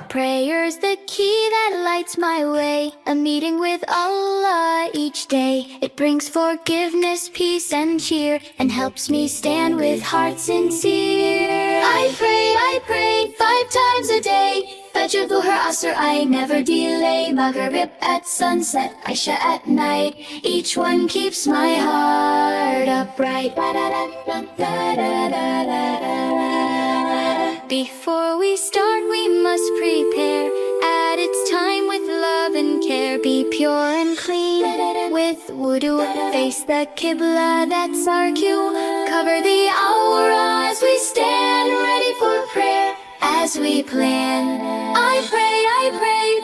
Prayer's the key that lights my way, a meeting with Allah each day. It brings forgiveness, peace and cheer, and helps me stand with heart sincere. I pray 5 times a day. Fajr, Dhuhr, Asr, I never delay. Maghrib at sunset, Isha at night. Each one keeps my heart upright. Before we start, we must prepare. At its time with love and care. Be pure and clean with wudu. Face the Qibla, that's our cue. Cover the awrah as we stand ready for prayer. As we plan, I pray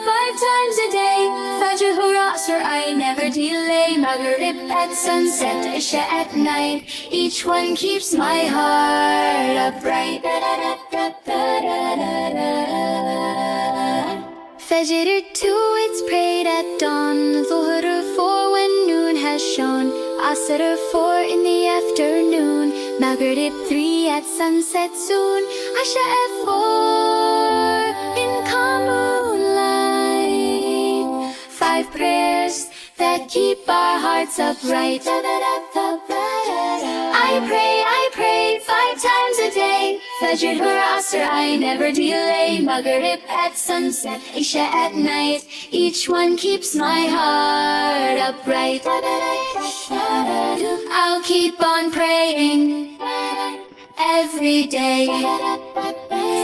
5 times a day. Fajr, Dhuhr, Asr, I never delay. Maghrib at sunset, Isha at night. Each one keeps my heart upright. Fajr too, it's prayed at dawn. Dhuhr 4 when noon has shone. Asr 4 in the afternoon. Maghrib 3 at sunset soon. Isha at 4 in calm moonlight. 5 prayers that keep our hearts upright. I pray 5 times a day. Fajr, Dhuhr, Asr, I never delay. Maghrib at sunset, Isha at night. Each one keeps my heart upright. I'll keep on praying every day,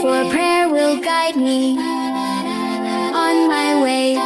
for prayer will guide me on my way.